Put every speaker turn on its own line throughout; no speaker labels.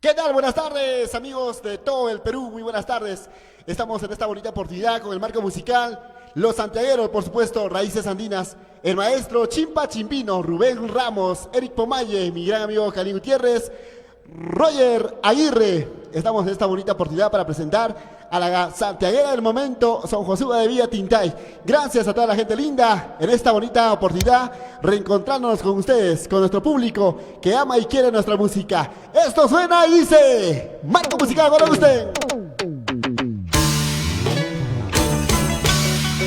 ¿Qué tal? Buenas tardes, amigos de todo el Perú, muy buenas tardes. Estamos en esta bonita oportunidad con el marco musical Los Santiagueros, por supuesto, Raíces Andinas, el maestro Chimpa Chimpino, Rubén Ramos, Eric Pomaye, mi gran amigo Cali Gutiérrez, Roger Aguirre. Estamos en esta bonita oportunidad para presentar a la santiaguera del momento, Son Josué de Villa Tintay. Gracias a toda la gente linda en esta bonita oportunidad, reencontrándonos con ustedes, con nuestro público que ama y quiere nuestra música. Esto suena y dice: marco musical, con usted.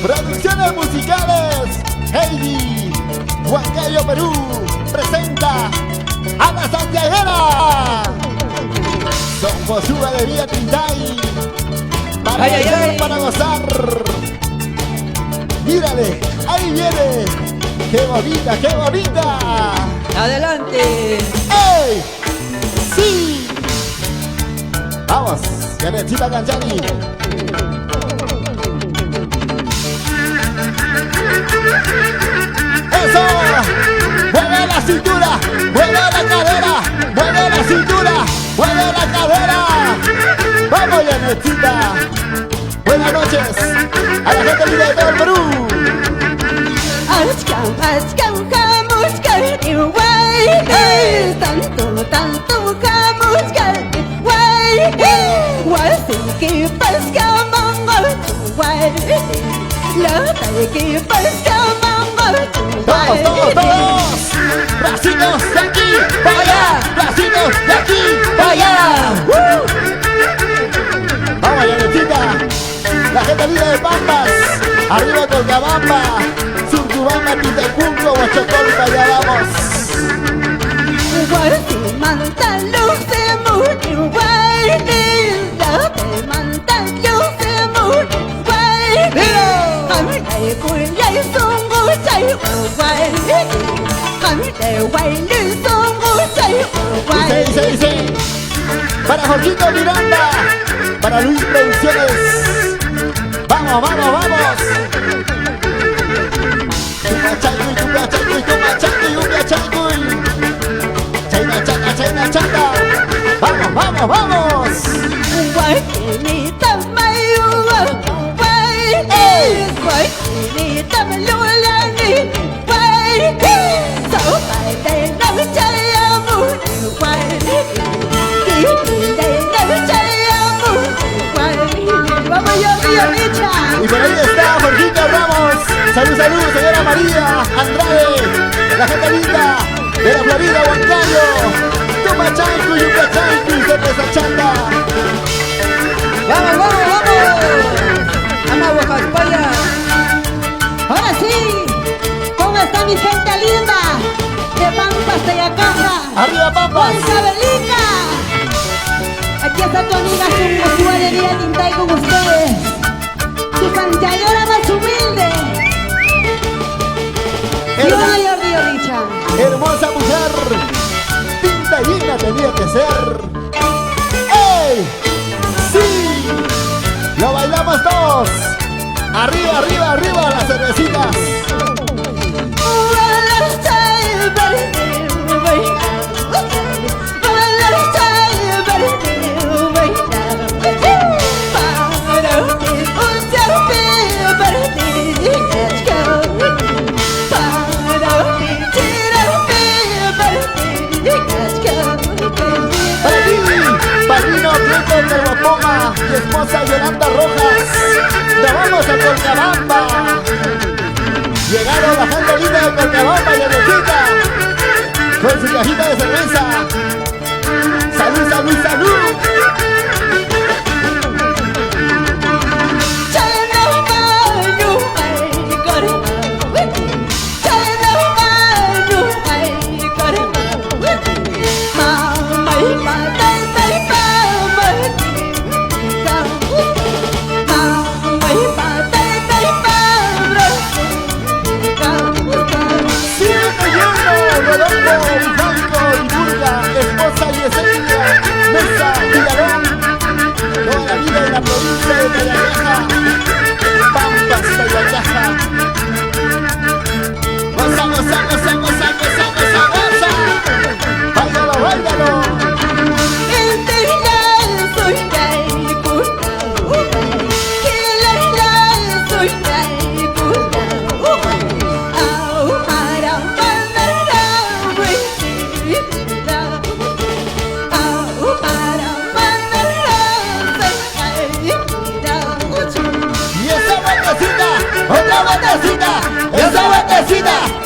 Producciones musicales, Heidi, Huancayo, Perú, presenta a la santiaguera Son Josué de Villa Tintay. Para bailar, para gozar. Mírale, ahí viene. ¡Qué bonita, qué bonita!
¡Adelante!
¡Ey! ¡Sí! Vamos, Yanechita Canchani. ¡Eso! ¡Mueve la cintura! ¡Mueve la cadera! ¡Mueve la cintura! ¡Mueve la cadera! ¡Vamos, Yanechita! Buenas noches a la gente linda de todo el Perú.
Tanto
Todos, bracitos de aquí para allá, bracitos de aquí para allá. Vamos, Yanechita, la gente linda de Pampas, arriba Colcabamba, Surcubamba, Titecunco, Huachocolpa, allá vamos. Dice, para Jorgito Miranda, para Luis Producciones. Vamos, vamos, vamos. Chayna chata. Vamos, vamos, vamos. Y por ahí está Jorgito Ramos. Salud, salud, señora María Andrade, la gente linda de la Florida, Huancayo. Toma chanco y un cachanco y cerveza chata.
¡Vamos, vamos, vamos! ¡Vamos, Oaxaca!
Ahora sí, ¿cómo está mi gente linda de Pampas de Yacaja?
¡Arriba, Pampas!
¡Isabelita! Aquí está tu amiga Son Josué de Villa Tintay con ustedes, tu santiaguera más humilde.
Hermosa mujer, pintallina tenía que ser. ¡Ey! ¡Sí! ¡Lo bailamos todos! ¡Arriba, arriba, arriba las cervecitas! Ponga mi esposa Yolanda Rojas, nos vamos a Colcabamba. Llegaron la gente linda de Colcabamba, Yanechita, con su cajita de cerveza. Salud, salud, salud. Esposa Yesenia Mesa Villarón,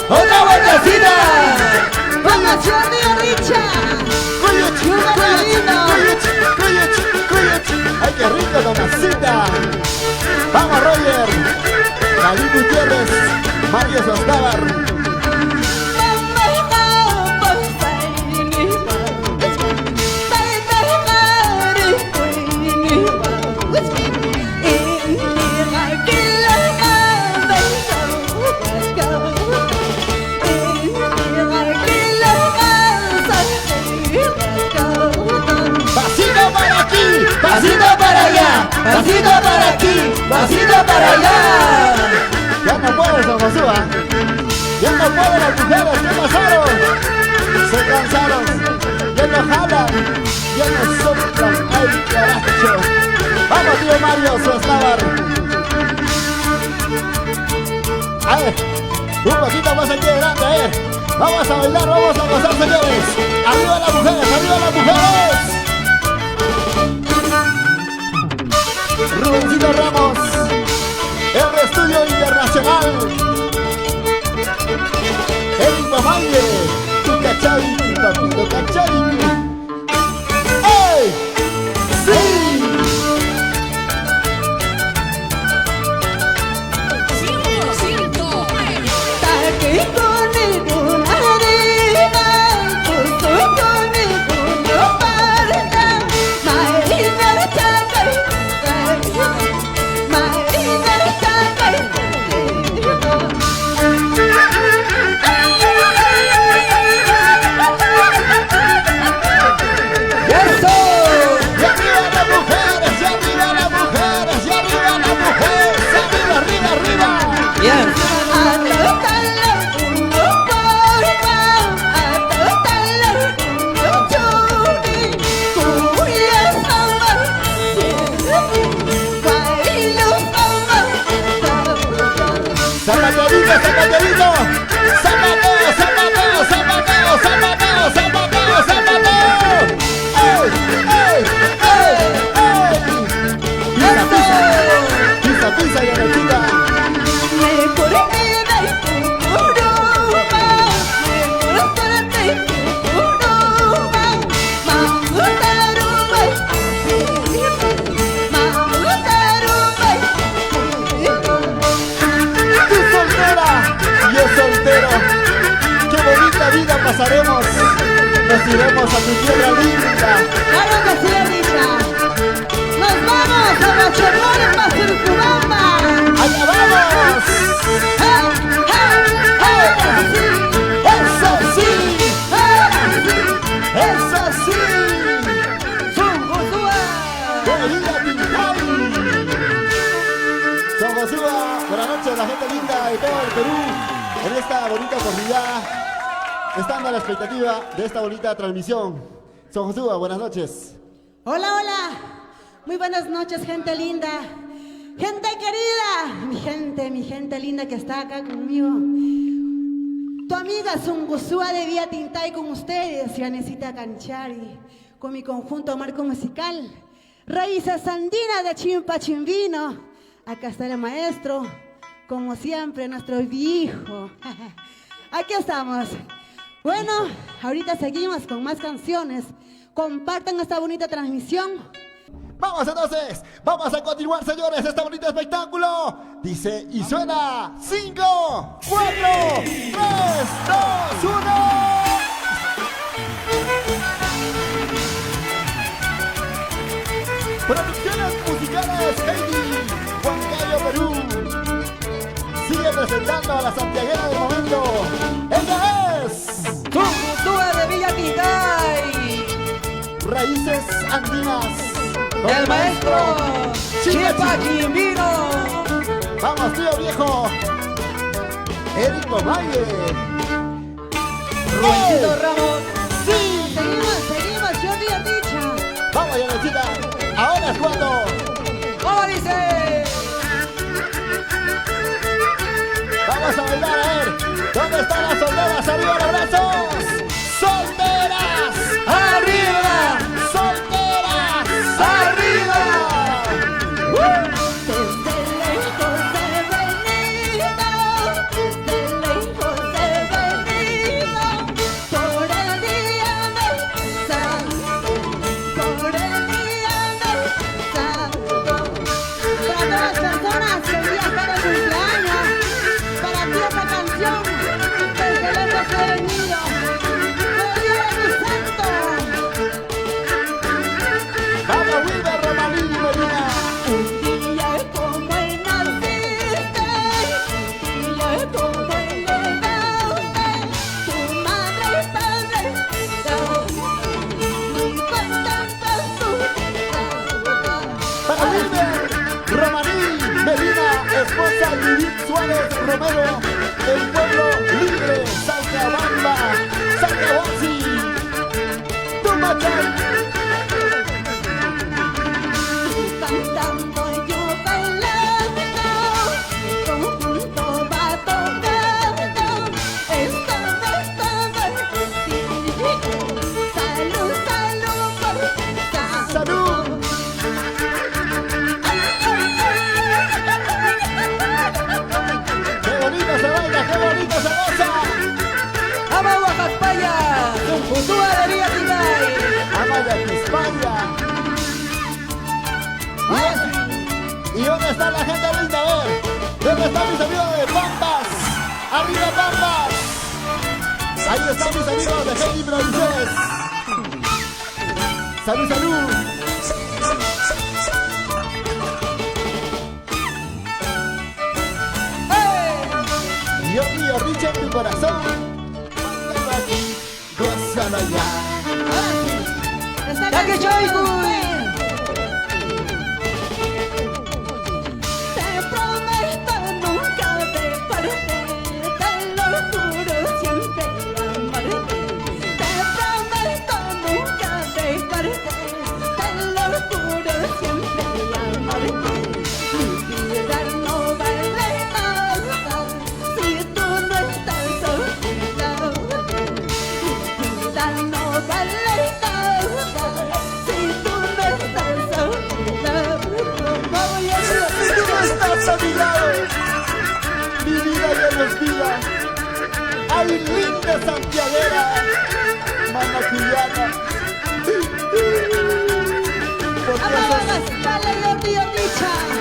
otra vueltecita.
Vamos, Jordi Richa.
¡Ay, qué rico, Donacita! ¡Vamos, Roger! David Gutiérrez, Mario Sostávar.
Pasito para allá, pasito para aquí, pasito para allá.
Ya no puede, San Josué. Ya no pueden las mujeres, ¿qué pasaron? Se cansaron, ya no jalan, ya no soplan, ay carajo. Vamos, tío Mario Sostávar. A ver, un poquito más aquí adelante, Vamos a bailar, vamos a gozar, señores. Arriba las mujeres, arriba las mujeres. Rubencito Ramos, el Estudio Internacional. Eric Mamaye, tu cachai, papito cachai. ¡Ey! ¡Sí! ¡Zapaterito, zapaterito! ¡Zapateo, zapateo, zapateo, zapateo, zapateo, zapateo! ¡Ey, ey, ey, ey! ¡Pisa, pisa! ¡Pisa, pisa, Yanachita! Soltero, qué bonita vida pasaremos. Nos iremos a tu tierra linda.
Claro que sí, Richa. Nos vamos a Machorrón en Mazurcubamba.
¡Allá vamos! ¡Eso sí! ¡Eso sí!
¡Son Josué!
¡Qué vida, Tintay! Son Josué, buenas noches, la gente linda de todo el Perú. En esta bonita oportunidad, estando a la expectativa de esta bonita transmisión. Son Josué, buenas noches.
Hola, hola. Muy buenas noches, gente linda. Gente querida. Mi gente linda que está acá conmigo. Tu amiga Sungusúa de Vía Tintay con ustedes, Yanecita Canchari, con mi conjunto marco musical. Raíces Andinas de Chimpa Chimbino. Acá está el maestro. Como siempre, nuestro viejo. Aquí estamos. Bueno, ahorita seguimos con más canciones. Compartan esta bonita transmisión.
Vamos entonces, vamos a continuar, señores, este bonito espectáculo. Dice y suena 5, 4, 3, 2, 1. Producciones musicales Heidi, Huancayo, Perú. Sigue presentando a la santiaguera del momento. Ella es
Josué de Villa Tintay.
Raíces Andinas.
El maestro Chimpa Chimbino.
Vamos, tío viejo. Eric Mamaye.
Rubencito Ramos.
Sí.
Seguimos, Jordi Richa.
Vamos, Yanecita. Ahora es cuando.
¿Cómo dice?
Vamos a bailar, a ver. ¿Dónde están las solteras? ¡Arriba los brazos! ¡Solteras!
¡Arriba!
¡Solteras!
¡Arriba!
Desde lejos he venido, desde lejos he
Salvidín Suárez Romero, el pueblo libre, Salcabamba, Salcahuasi, Tumacán.
Cantando yo bailando, conjunto va tocando, esta vez todo el contigo. Salud, salud por ti.
¡Salud! ¡Qué bonito se baila, qué bonito se goza!
Ama Guajaspaya, Tuncutúa de Villa Tintay.
¡Ama de España! ¿Y dónde está la gente linda? A ver, ¿dónde están mis amigos de Pampas? ¡Arriba Pampas! Ahí están mis amigos de Heidi Producciones. ¡Salud, salud! Yo mío, Richa en tu corazón. Bailando aquí, gózalo ya.
Esta
¡Ya que
canción
choigu!
te prometo nunca dejarte, te lo juro siempre amarte. Te prometo nunca dejarte, te lo juro siempre amarte. Mi vida no vale nada si tú no estás a mi lado. Mi vida no vale nada si tú no estás a mi lado. Vamos, ya
Si tú no estás a mi lado, mi vida ya no es vida. Ay, linda santiaguera, manacuyana.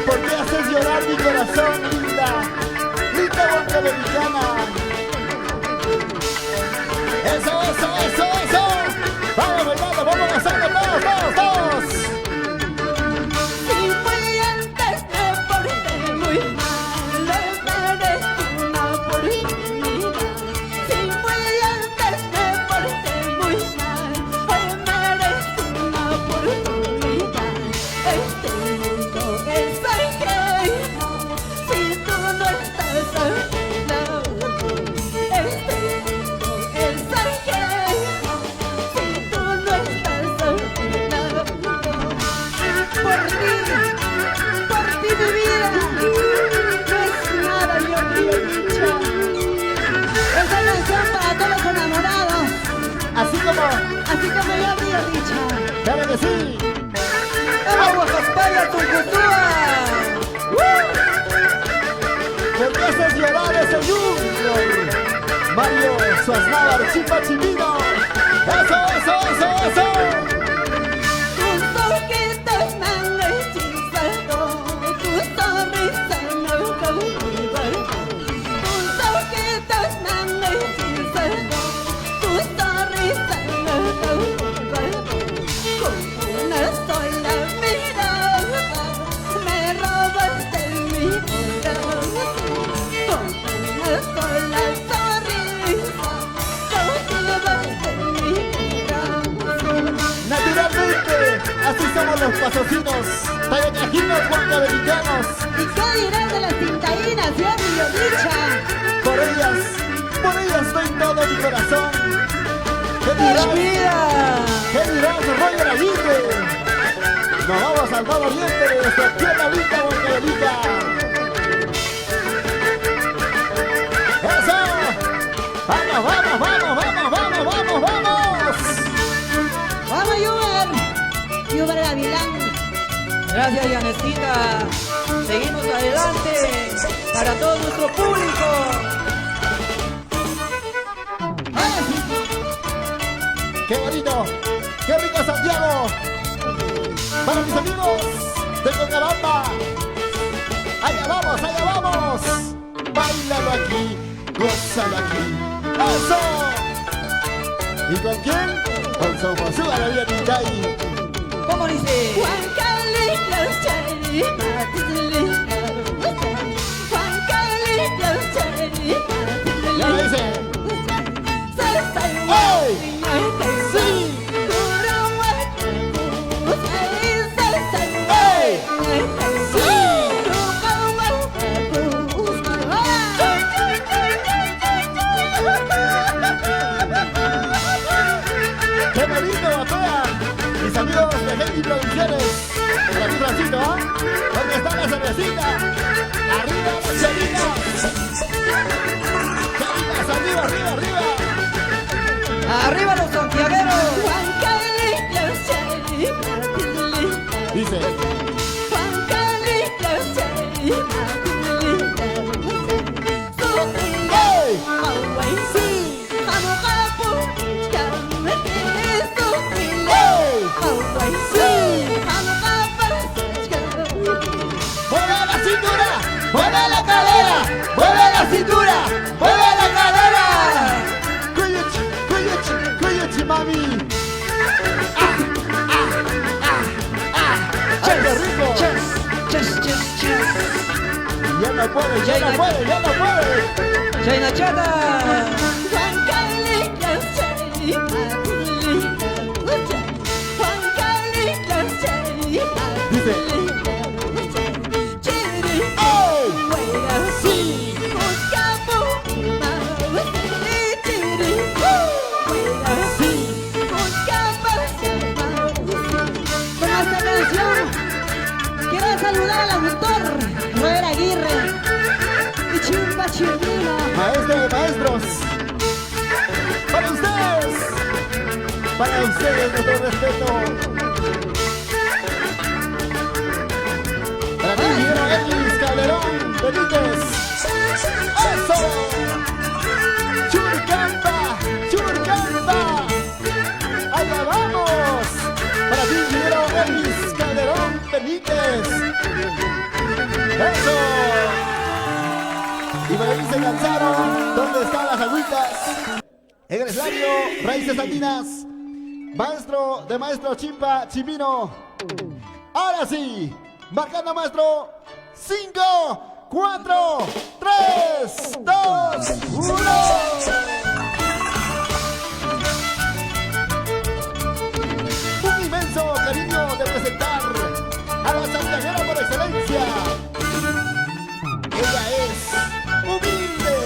¿Por qué haces llorar mi corazón, linda? Linda guancamericana. Eso, eso, eso, eso. Vamos bailando, vamos gozando todos, todos, todos.
Si fui antes me porté muy mal, hoy merezco una oportunidad. Si fui antes me porté muy mal, hoy merezco una oportunidad. Este mundo es ajeno si tú no estás a mi lado. Este mundo es ajeno si tú no estás a mi lado. Por ti mi vida no es nada, yo mío dicha. Esta canción para todos los enamorados,
Así como,
así como yo mío dicha.
claro que sí.
Ama Guajaspaya, Tuncutúa.
¿Por qué haces llorar ese junior? Mario Suaznavar, Chimpa Chimbino. Eso, eso, eso, eso.
Tus ojitos me han hechizado, tu sonrisa me cautivó. Tus ojitos me han hechizado, tu sonrisa me cautivó. Con una sola mirada me robaste mi corazón. Con una sola sonrisa cautivaste mi corazón.
Naturalmente, así somos los pasocinos, tayacajinos, guancamericano.
¿Y qué dirás de las tintaínas, yo mío dicha?
Por ellas doy todo mi corazón. ¿Qué
¡Es
dirás?
vida!
¿Qué dirás, Roger Aguirre? Nos vamos al lado oriente de nuestra tierra linda, Guancavelica. ¡Eso! ¡Vamos, vamos, vamos, vamos, vamos, vamos, vamos!
Vamos, Yuber Gavilán.
Gracias, Yanecita. Seguimos adelante para todo nuestro público.
¡Qué bonito! ¡Qué rico Santiago! Para mis amigos de Cochabamba. ¡Allá vamos, allá vamos! ¡Báilalo aquí! ¡Gózalo aquí! ¡Eso! ¿Y con quién? Con Somosúa, la vida Tintay.
¿Cómo dice?
Juan Carlos Chari, Matizulina. Juan Carlos Chari,
Ya lo dice.
Matizulina.
¡Ey! ¡Sí! ¡Ey! ¡Sí! ¡Qué bonito, Apea! Mis amigos de Henry Producciones. Para ti, Francito, ¿ah? ¿Dónde está la cervecita? ¡Arriba, las chelitas! ¡Chelitas, arriba, arriba, arriba!
¡Arriba los santiagueros!
Dice.
¡Mueve la cadera! ¡Mueve la cintura! ¡Mueve la cadera!
¡Cuyichi, cuyichi, cuyichi, mami! ¡Ay, qué rico!
Chas.
¡Ya no puede, ya no puede, ya no puede!
¡Chayna chata!
Dice.
Quiero saludar al autor, Robert Aguirre y Chimpa Chimbino.
Maestro de maestros. Para ustedes. Para ustedes, nuestro respeto. Para ti, Guillermo Elvis Calderón Benítez. ¡Eso! ¡Churcampa! ¡Churcampa! ¡Allá vamos! Para ti, Guillermo Elvis Calderón Benítez. ¡Eso! Y para ahí se cansaron. ¿Dónde están las agüitas? En el escenario, Raíces Andinas. Maestro de maestro Chimpa Chimbino. Ahora sí, marcando maestro. 5, 4, 3, 2, 1. Un inmenso cariño de presentar a la santiaguera por excelencia. Ella es humilde,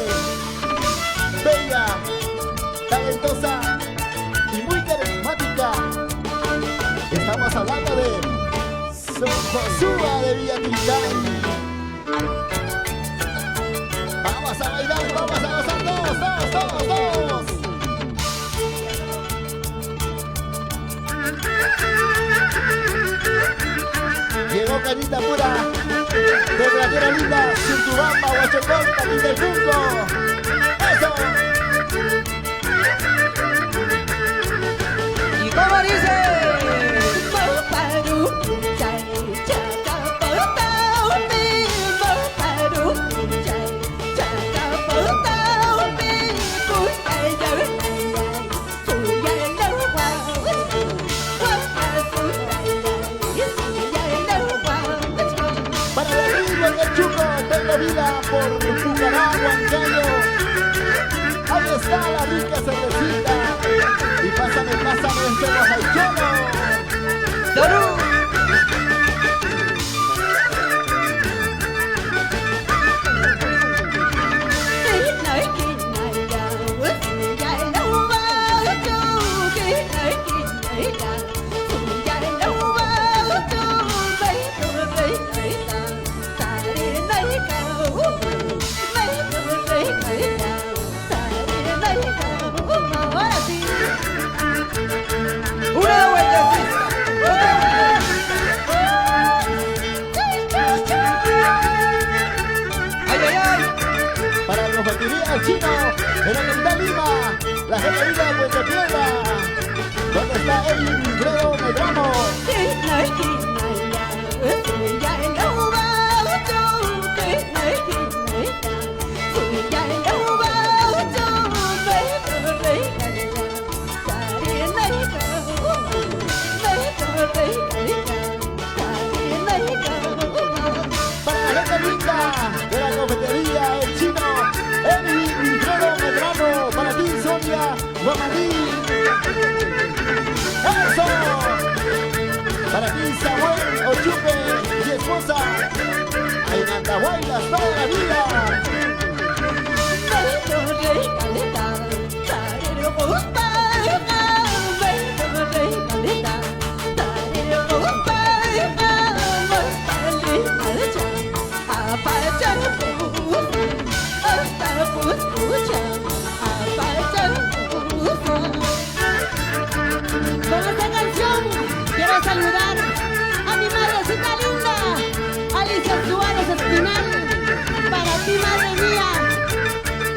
bella, talentosa y muy carismática. Estamos hablando de Sojosúa de Villaquintán. Vamos a bailar, vamos a gozar todos, todos, todos, todos. Llegó Cañita Pura de la tierra linda, Surtubamba, Huachocón, Tatín del Junco. ¡Eso!
¿Y cómo dice?
Para el amigo en el Chuco, tengo vida por Pucará, Huancayo. Ahí está la rica cervecita. Y pásame, pásame, se los haicholos.
¡Salud!
Ahora sí.
¡Una vueltecita! ¡Ay, ay, ay!
Para la confectería El Chino, en la capital Lima, la gerería Puente Piedra. ¿Dónde está Edwin Fredo Medrano? Para la gente linda de la confectería El Chino, Edwin Fredo Medrano. Para ti, Sonia Guamaní. ¡Eso! Para ti, Samuel Ochupe y esposa. En Andahuaylas toda la vida.
ti, madre mía,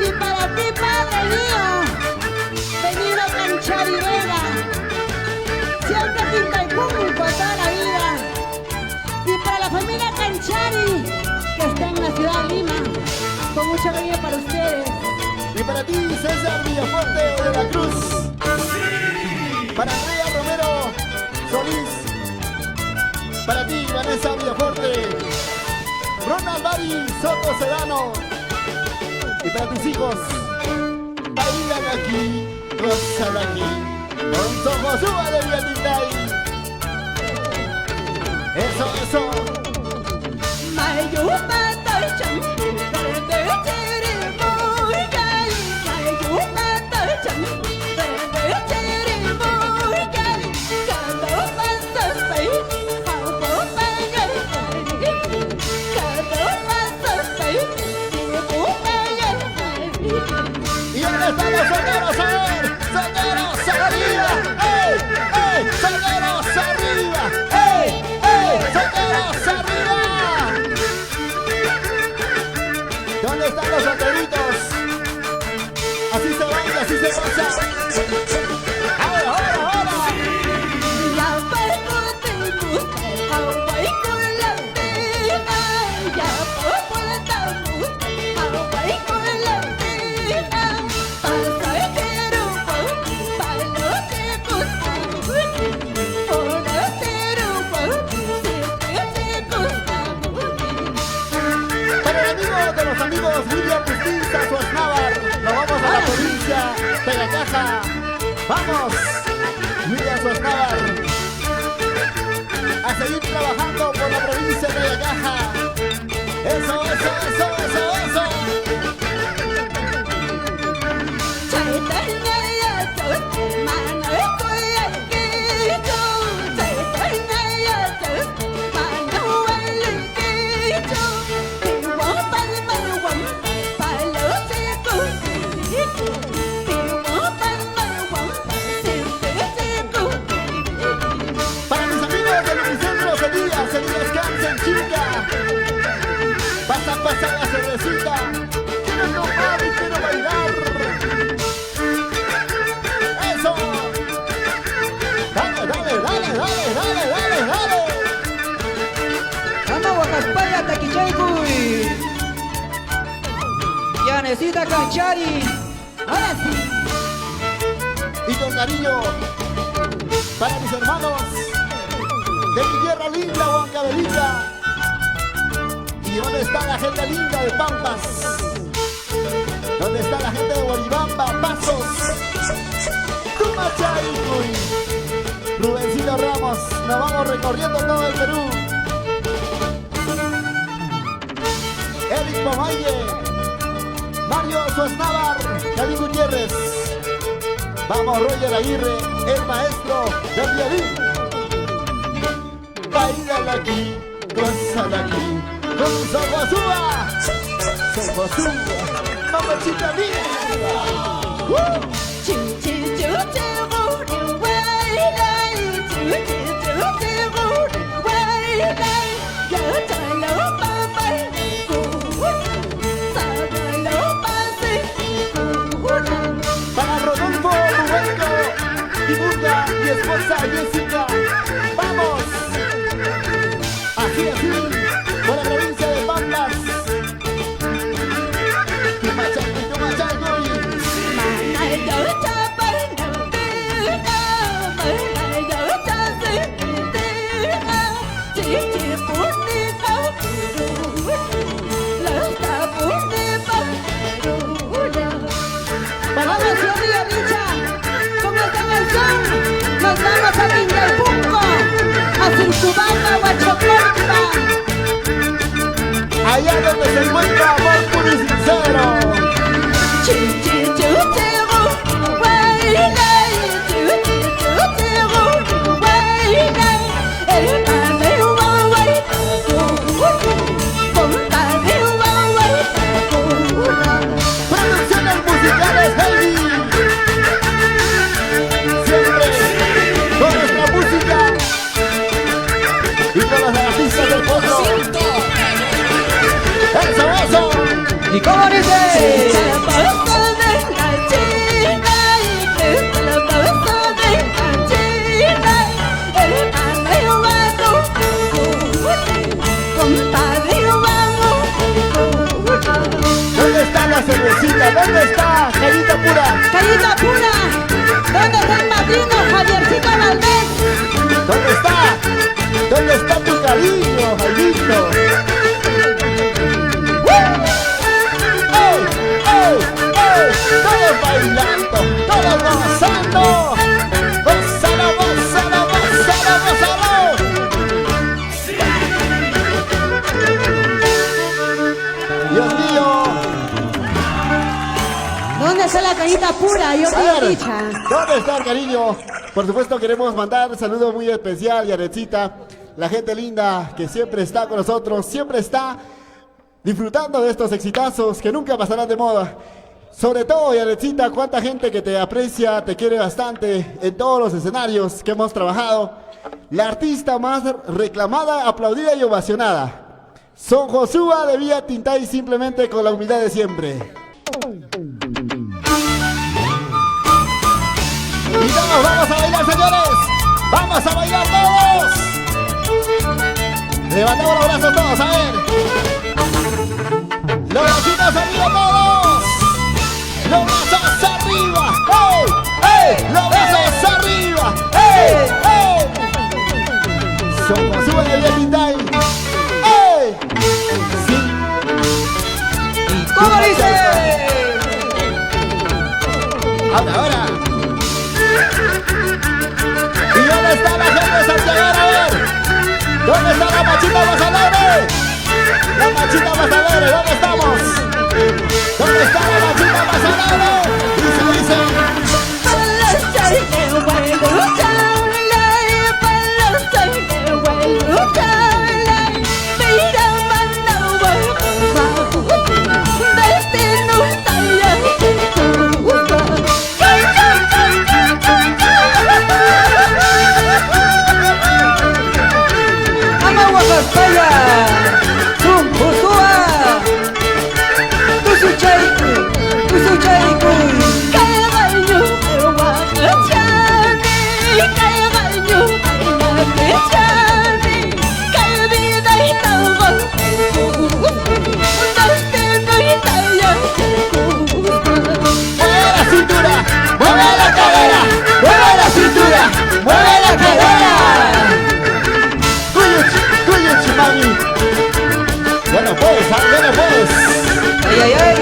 y para ti, padre mío, Benito Canchari Vega, siempre pinta el público toda la vida. Y para la familia Canchari, que está en la ciudad de Lima, con mucho cariño para ustedes.
Y para ti, César Villafuerte de la Cruz. Para Andrea Romero Solís. Para ti, Vanessa Villafuerte. Ronald Bari Soto Sedano. Y para tus hijos, bailan aquí, gozan aquí, con Sojo Suba de Villatintay. Eso. Y ahora están los solteros, a ver, solteros arriba, ¡ey! ¡Ey! ¡Solteros arriba! ¡Ey! ¡Ey! ¡Solteros arriba! ¿Dónde están los solteritos? Así se baila, así se goza. ¡Ahora! Los amigos William Pistinza, Suaznavar, nos vamos a la provincia de La Caja. ¡Vamos! William Suaznavar, a seguir trabajando por la provincia de La Caja. Eso. Se descansen, chica. Pasa la cervecita. Quiero tomar y quiero bailar. Eso. Dale.
Vamos, Guacaspaya, Taquichaycuy. Yanecita Canchari.
Ahora sí.
Y con cariño para mis hermanos de mi tierra linda, Huancavelica. ¿Y dónde está la gente linda de Pampas? ¿Dónde está la gente de Guaribamba, Pasos, Tumachaycuy? Rubencito Ramos, nos vamos recorriendo todo el Perú. Eric Pomaye, Mario Suaznavar, David Gutiérrez. Vamos, Roger Aguirre, el maestro del violín. Bailala aquí, gózala aquí, con Sojo Suba. Mamachita linda. Para Rodolfo Rubenco y Burga, mi esposa Jessica. ¡Vamos! Así, por la provincia de Pampas. Tumachaycuy.
Vamos, Silvia Richa, con esta canción nos vamos a Pingalpunco, a Surcubamba, Huachoclonca.
Allá donde se encuentra amor puro y sincero. Producciones musicales Heavy. Siempre con nuestra música y con los artistas del fondo. Eso.
¿Y cómo dice?
¿Dónde está la cervecita? ¿Dónde está? Cañita pura.
Cañita pura. ¿Dónde está el madrino Javiercito Valdés?
¿Dónde está? ¿Dónde está tu cariño, Jairito? ¡Ey! ¡Ey! ¡Ey! Todos bailando, todos gozando. ¡Gózalo, gózalo, gózalo, gózalo! Dios mío.
¿Dónde está la cañita pura? Yo
A
te
ver,
dicha.
¿dónde está el cariño? Por supuesto queremos mandar un saludo muy especial, Yaretcita, la gente linda que siempre está con nosotros, siempre está disfrutando de estos exitazos que nunca pasarán de moda. Sobre todo, Yaretcita, cuánta gente que te aprecia, te quiere bastante en todos los escenarios que hemos trabajado. La artista más reclamada, aplaudida y ovacionada. Son Josúa de Vía Tintay, simplemente con la humildad de siempre. Y todos vamos a bailar, señores. Vamos a bailar todos. Levantamos los brazos todos, a ver. Los bracitos arriba todos. Los brazos arriba. ¡Ey! ¡Ey! Los brazos arriba. ¡Ey! ¡Ey! Somos Josúa de Vía Tintay. ¡Ey! Sí.
¿Y cómo dice?
Ahora. ¿Y dónde está la gente de Santiago? A ver. ¿Dónde está la machita más alegre? La machita más alegre, ¿dónde estamos? ¿Dónde está la machita más alegre? Dice. Bueno pues, ándale pues.
Ay, ay, ay.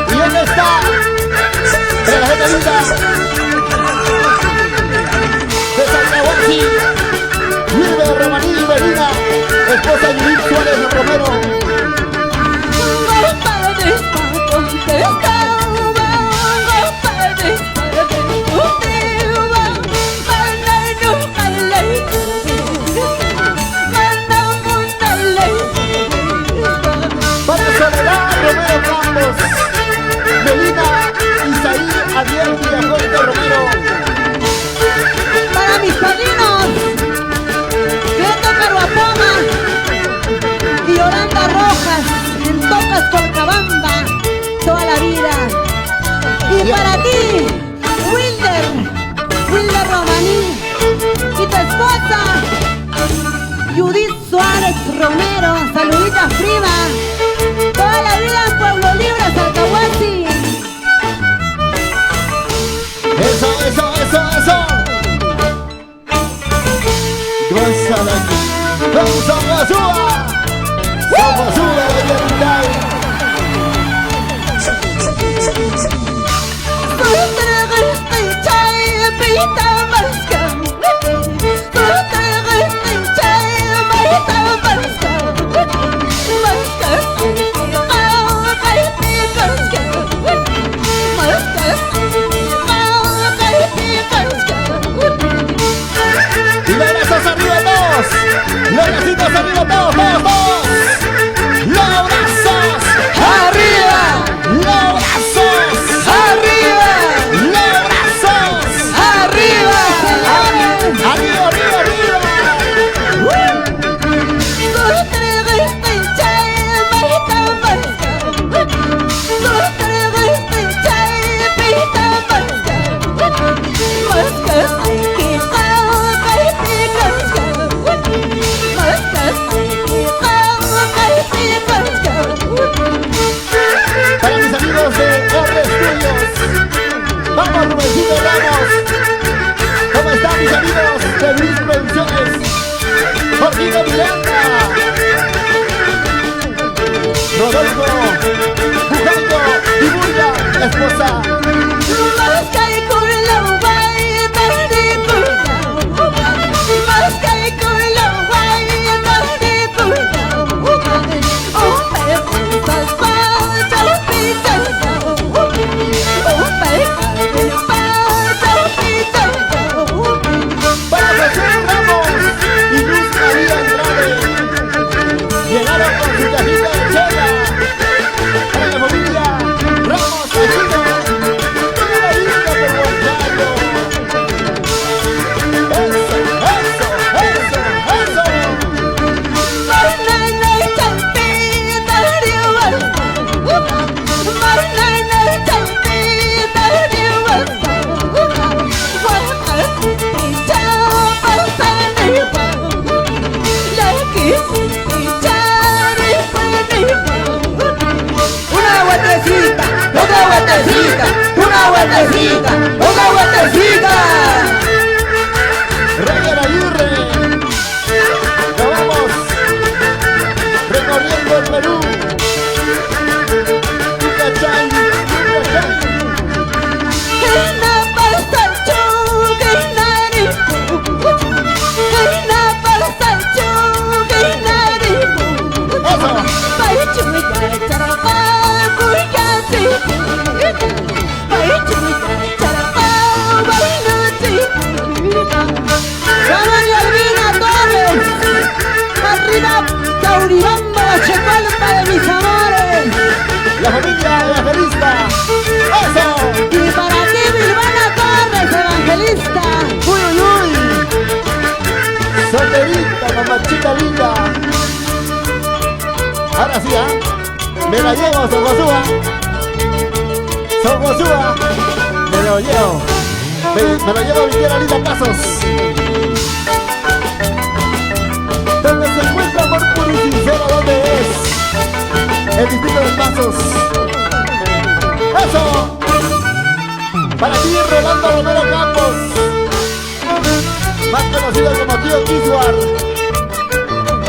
¿Y dónde está? Para la gente linda de Santahuasi, Wilber Romaní Medina, esposa de Judith Suárez Romero. Para Soledad Romero Campos, Melina Isaí Adiel Villafuerte Romero.
Para mis padrinos, Cleto Caruapoma y Yolanda Rojas, en Tocas Cochabamba, toda la vida. Y para ti, Wilder Romaní, y tu esposa, Judith Suárez Romero, saluditas prima, toda la vida en Pueblo Libre, Santahuasi.
Eso. Gózala aquí. ¡Vamos a Josúa! ¡Somos Josúa de Vía Tintay! Y los brazos arriba todos. Los bracitos arriba todos. Los brazos hermosa. Para José Ramos y Luz María Andrade. Llegaron con su cajita de chela. Para la familia Ramos Aquino. Toda la lista por Guantayo. Eso, eso, eso, eso.
Una vueltecita, otra vueltecita, una vueltecita, otra vueltecita.
Roger Aguirre. Nos vamos recorriendo el Perú. Yucatán, Yucatán.
De mis amores.
La familia evangelista. Eso.
Y para ti, Silvana Torres, evangelista. Uy, uy, uy.
Solterita, mamachita linda. Ahora sí, ¿ah? Me la llevo, Songosúa. Songosúa. Me lo llevo. Me lo llevo a mi tierra linda Pasos. Donde se encuentra amor puro y sincero, ¿dónde es? El distrito de Pasos. ¡Eso! Para ti, Rolando Romero Campos, más conocido como Tío Kiswar.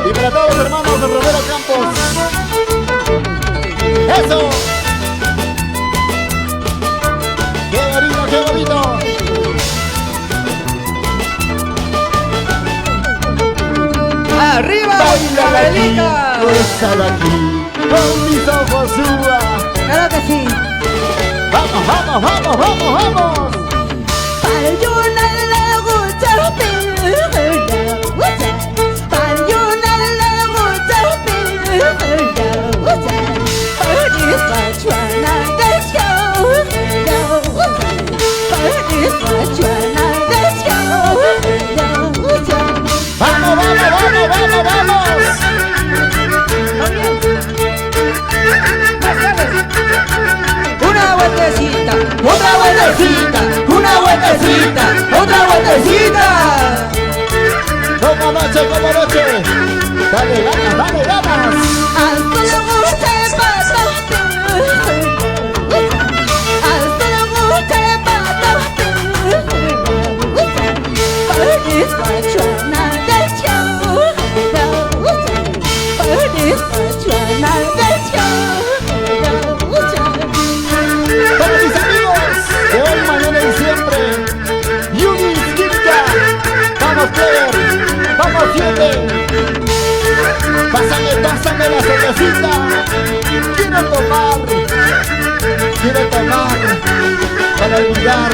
Y para todos los hermanos de Romero Campos. ¡Eso! ¡Qué bonito, qué bonito!
Arriba,
¡Baila aquí!
Isabelita.
¡Gózala aquí! ¡Con mis ojos suba!
Claro que sí.
¡Vamos, vamos, vamos, vamos, vamos! ¡Vamos, vamos, vamos, vamos, vamos!
Una vueltecita, otra vueltecita, una vueltecita, otra vueltecita.
¡Como noche, como noche! ¡Dale ganas, dale ganas! Para mis amigos de hoy, mañana y siempre. Yumi, Skipka. Vamos, player. Vamos, 7. Pásame, pásame la cervecita. Quiero tomar. Quiero tomar. Para olvidar.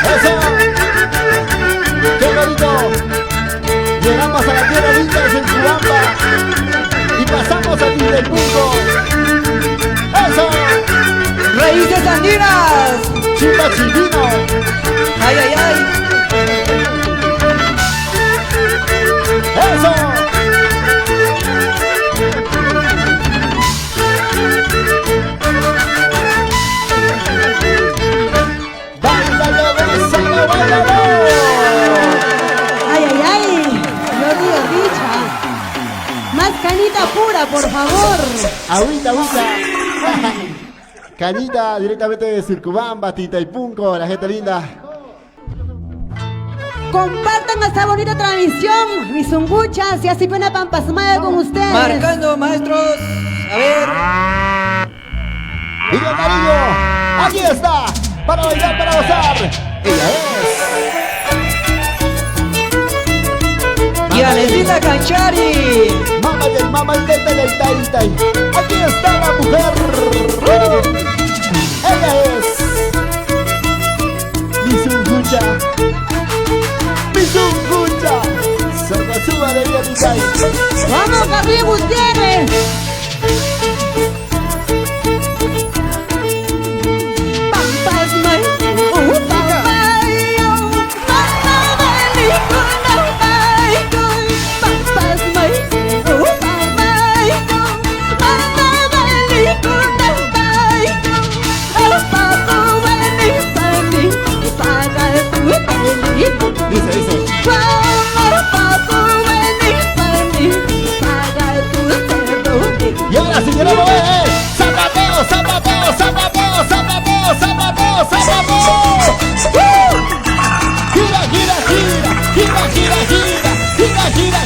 ¡Eso! ¡Qué bonito! Llegamos a la tierra linda de Sensuamba y pasamos a Tindepulco. ¡Eso!
Raíces andinas.
¡Chimba Chimbino!
Ay, ay, ay.
¡Eso! ¡Báilalo, gózalo, báilalo!
Ay, ay, ay. Yo digo, dicha. Más canita pura, por favor.
Agüita, agüita. Cañita directamente de Surcubamba, Titaipunco, la gente linda.
Compartan esta bonita transmisión, mis zunguchas, y así pena pampasmaya con ustedes.
Marcando, maestros. A ver.
Y cariño, aquí está, para bailar, para gozar. Ella es
Y Alecita Canchari.
Mamá del Tai. Aquí está la mujer. Ella es mi zungucha. Suba de vida, mi Tai.
¡Vamos, Gabriel Gutiérrez!
Dice. Y ahora si queremos ver, zapateo. Gira.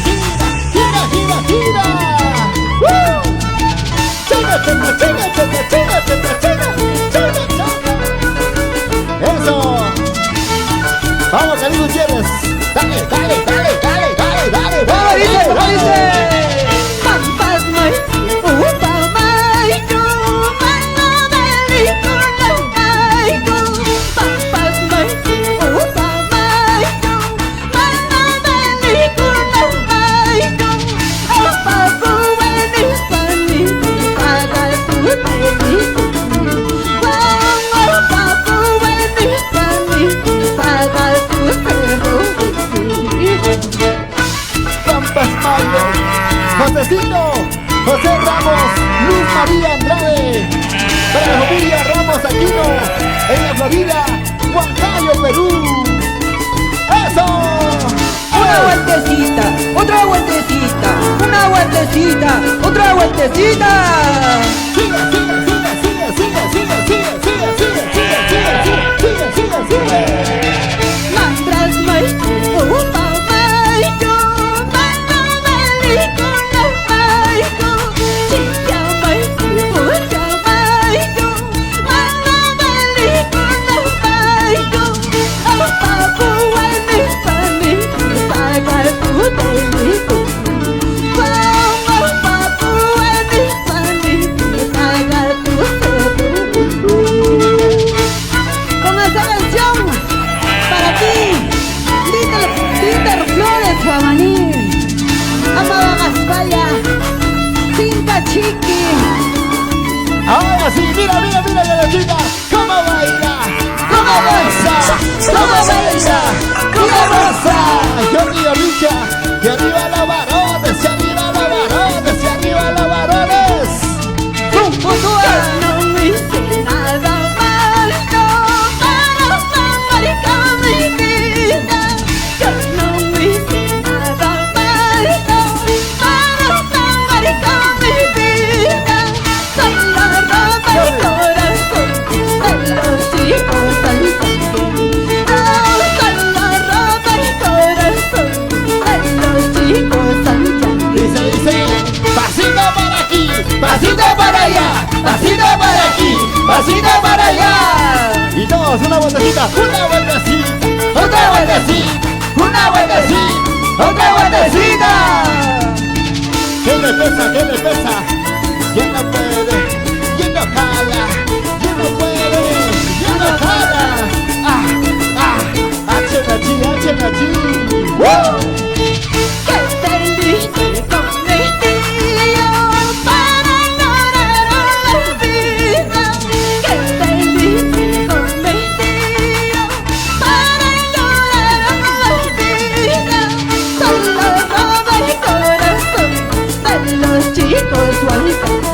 Eso. Vamos, Cali Gutiérrez. Dale.
¿Cómo dice?
José Ramos, Luz María Andrade, para la familia Ramos Aquino, en la Florida, Huancayo, Perú. ¡Eso!
Una vueltecita, otra vueltecita, una vueltecita, otra vueltecita.
Sigue. Ahora sí, mira, la chica, cómo baila, cómo goza, Jordi Orricha, y arriba los varones, y arriba los varones.
No me hice nada malo para fabricar mi vida. Yo no me hice nada malo para fabricar mi vida. Soy la ropa y corazón de los chicos santandereanos. Soy la ropa y corazón de los chicos santandereanos.
Dice, pasito para aquí, pasito para allá, pasito para aquí, pasito para allá. Y todos una vueltecita, otra vueltecita. ¿Qué le pesa? ¿Quién no puede? ¿Quién no jala? ¿Quién no puede? ¿Quién no jala? H.
Que perdiste con mi tío para ignorar la vida. Que perdiste con mi tío para ignorar la vida. Solo roba el corazón de los chicos huancaínos.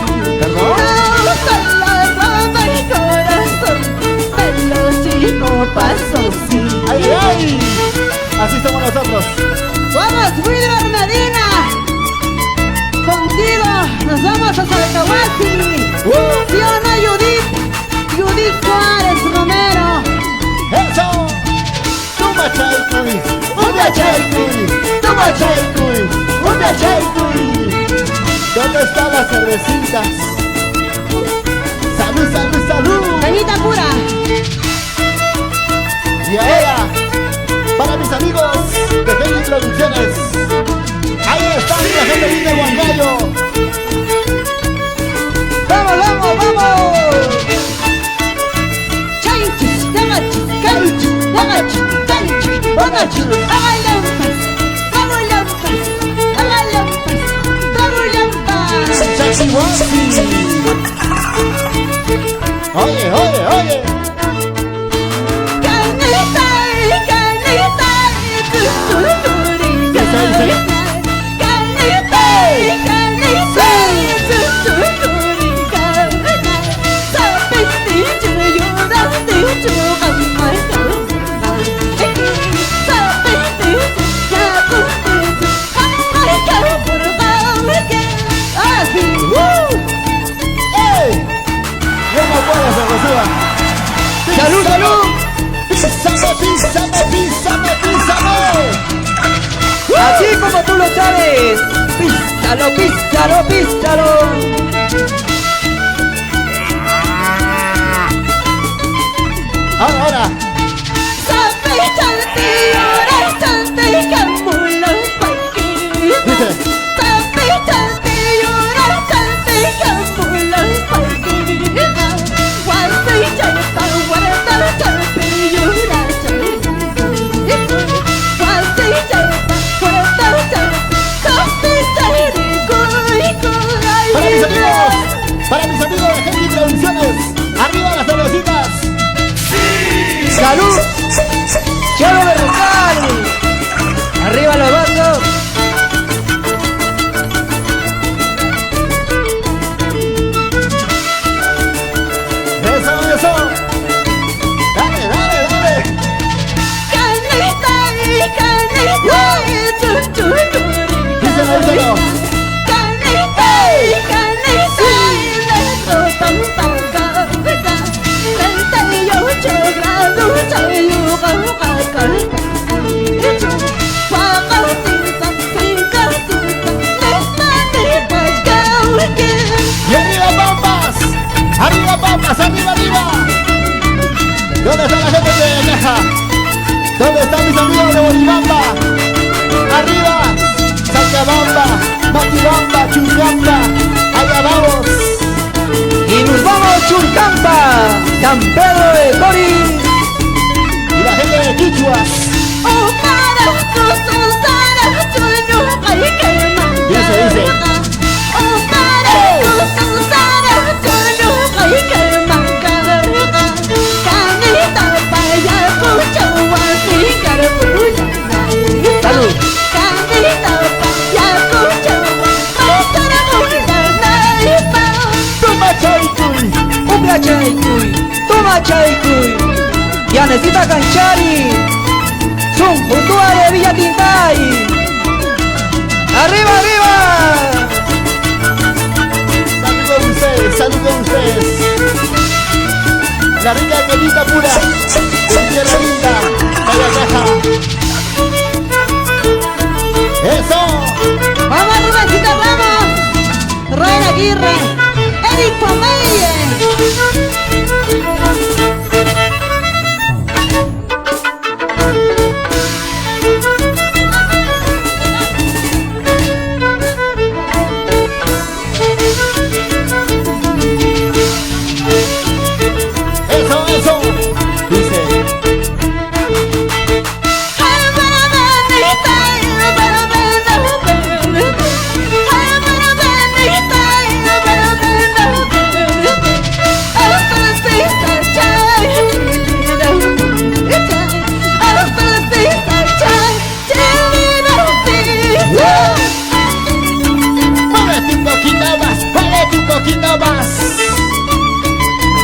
Solo roba el corazón de los chicos pasos.
¡Ay! Así somos nosotros.
¡Vamos, Wilber Medina! Contigo nos vamos a Salcahuasi. ¿Sí o no, Judith? Judith Suárez Romero.
¡Eso! ¡Toma chaycuy! ¡Una chaycuy! ¡Toma chaycuy! ¡Una chaycuy! ¿Dónde están las cervecitas? ¡Salud, salud, salud!
Cañita pura.
Y ahora, para mis amigos de Gendy Producciones, ahí están la gente linda de Huancayo.
¡Vamos, vamos, vamos!
Chanchis, yagachis, canchis, yagachis, canchis, bagachis. Háganle un pas, háganle un pas, háganle un pas, háganle un pas.
Chachihuasi. Oye, oye, oye.
Canita, canita, tututuri, canita, canita, canita, tututuri, canita. Sapesti chuyo, dasti chugan mai kauman. Sapesti chakuti, mai kaupurgan. Así,
¡Ey! ¡No me puedo hacer resúa!
¡Salud, salud!
¡Písame, písame, písame, písame!
Así como tú lo sabes. Písalo, písalo, písalo.
Ahora, ahora. Dice. Para mis amigos de Gendy Producciones, arriba las cervecitas.
¡Salud! ¡Chavo Berrocal! ¡Arriba los bandos!
Eso, eso. Dale, dale, dale. Díselo, díselo. Y arriba Pampas, arriba Pampas, arriba, arriba. ¿Dónde está la gente de Caja? ¿Dónde están mis amigos de Bolibamba? Arriba, Sacabamba, Maquibamba, Churcamba, allá vamos.
Y nos vamos Churcampa, San Pedro de Cori.
Y la gente de Quichua. Dice, dice.
Salud.
Toma chaycuy.
Upla chaycuy, toma chaycuy. Ya necesita canchari. Son Juntua de Villa Tintay. ¡Arriba, arriba!
Salud con ustedes, salud con ustedes. La rica cañita pura. De tierra linda. Vaya Caja. Eso.
Vamos, Rubéncito, vamos. Roel Aguirre, Eric Pomeye.
Eso, eso. Dice.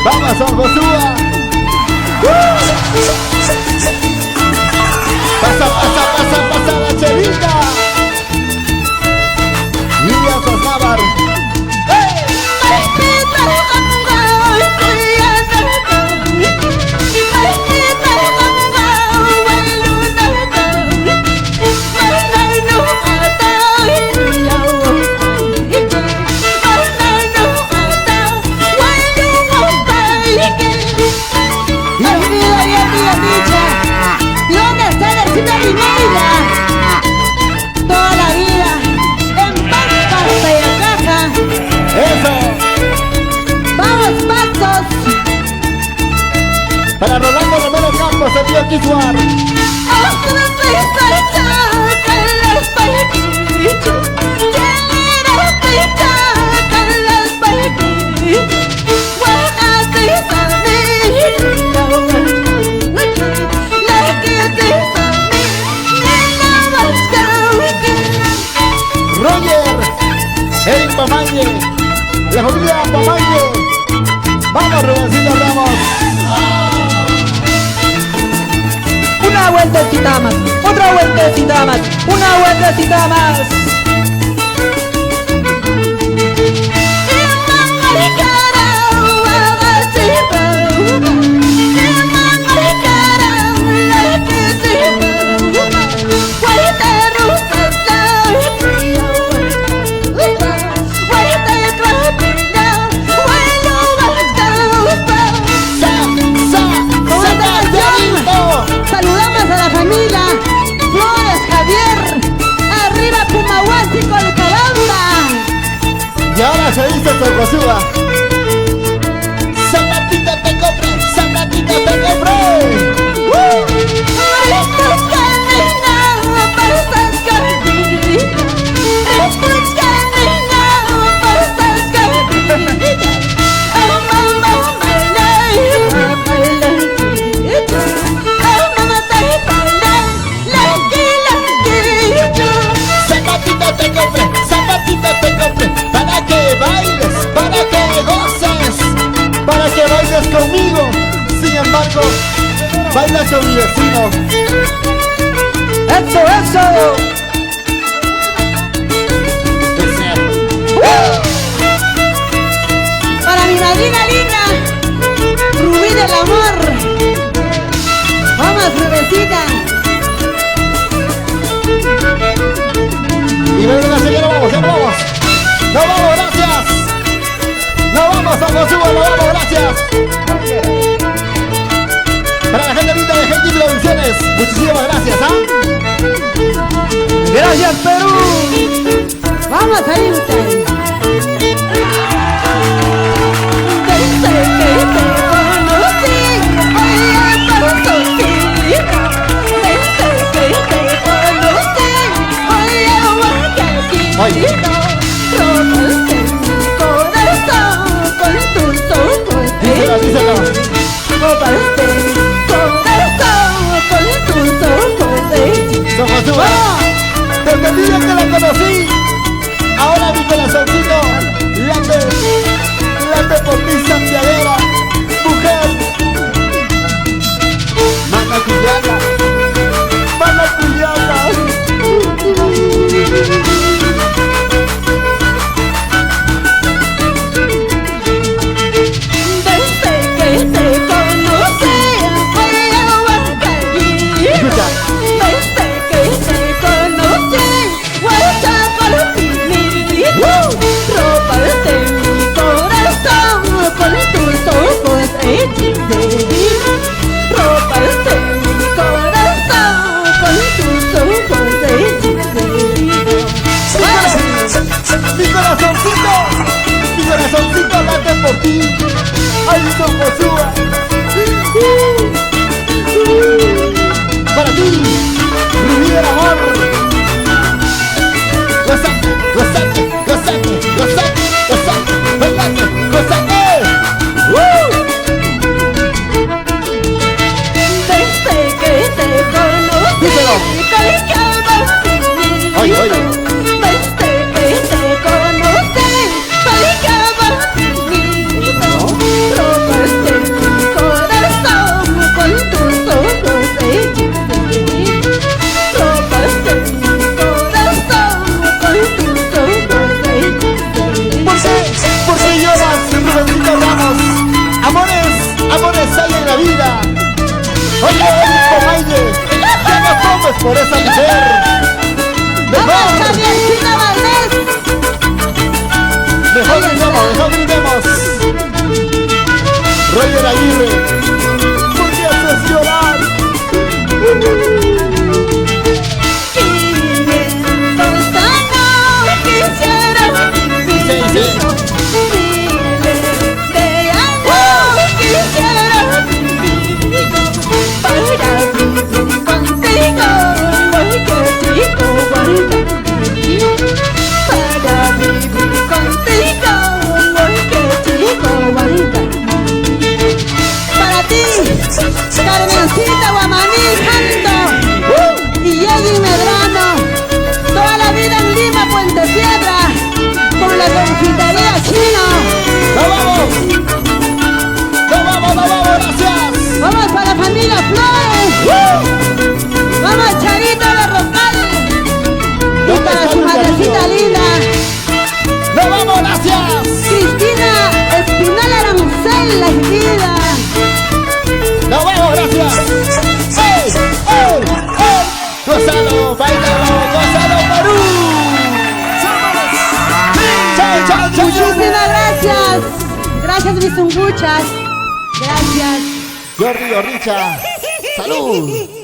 Vamos, Orgozúa. Pasa, pasa, pasa, pasa la chelita. William Sosnávar.
Rosita Rineira, toda la vida, en Pampas, Payacaja.
Eso.
Vamos, pasos.
Para Rolando Romero Campos, el tío Kiswar. Roger, Eric Pamañe, la familia Pamañe. Vamos, Rubencito Ramos.
Una vueltecita más, otra vueltecita más, una vueltecita más.
Saludamos a la familia Flores Javier, arriba Pumahuasi con Calamba.
Y ahora se dice Socosúa. Zapatito te compré, zapatito te compré. Zapatito te compré, para que bailes, para que goces, para que bailes conmigo. Sin embargo, bailas con mi vecino.
¡Eso, eso!
Para mi madrina linda, Rubí del amor. Vamos, Rubecita.
Y ven la señora, vamos, ya nos vamos. Nos vamos, gracias. Nos vamos, Socosúa, nos vamos, gracias. Para la gente linda de Gente Producciones, muchísimas gracias, ¿ah?
Gracias, Perú.
Vamos a ir. Desde que te conocí, hoy ando soltera. Desde que te conocí, hoy ando calladita. Robaste mi corazón con tus ojos.
Díselo, díselo.
Robaste mi corazón con tus ojos.
Socosúa, desde el día que la conocí, ahora mi corazoncito late por ti, santiaguera, mujer. Mana cuyana, mana cuyana.
Desde que te conocí, voy a Huancayo.
Escucha.
Desde que te conocí, voy a Colpinito. Robaste mi corazón con tus ojos hechizos. Robaste mi corazón con tus ojos hechizos.
Mi corazoncito late por ti. Ay, Socosúa. Para ti, Rubí del amor. Gozate, gozate, gozate, gozate, gozate, bailate, gozate.
Desde que te conocí,
Díselo.
colgaba finito.
Oye, oye.
Desde que te conocí, colgaba finito. Robaste mi corazón con tus ojos hechizos. Robaste mi corazón con tus ojos hechizos.
¿Por qué lloras, Rubensito Ramos? Amores, amores hay en la vida. Oye, Pamañe, ya no tomes por esa mujer.
¡Vamos,
Mejor,
Javiercita Valdés!
mejor brindemos. Roger Aguirre, ¿por qué haces llorar?
Carmencita, Guamaní, Janto y Yegi Medrano. Toda la vida en Lima, Puente Piedra, con la confitería Chino.
¡Nos vamos! ¡Nos vamos, nos vamos! ¡Gracias!
Vamos para la familia Flores. Vamos, Charito de Rocal. Y para su madrecita linda.
¡Nos vamos! ¡Gracias!
Cristina Espinal Arancel, la vida.
¡Nos vamos! ¡Gracias! ¡Ey! ¡Ey! ¡Ey! ¡Gózalo! ¡Bailalo! ¡Gózalo, Perú! ¡Chao, chao, chao!
Muchísimas gracias. Gracias, mis unguchas. Gracias.
Jordi Orricha. ¡Salud!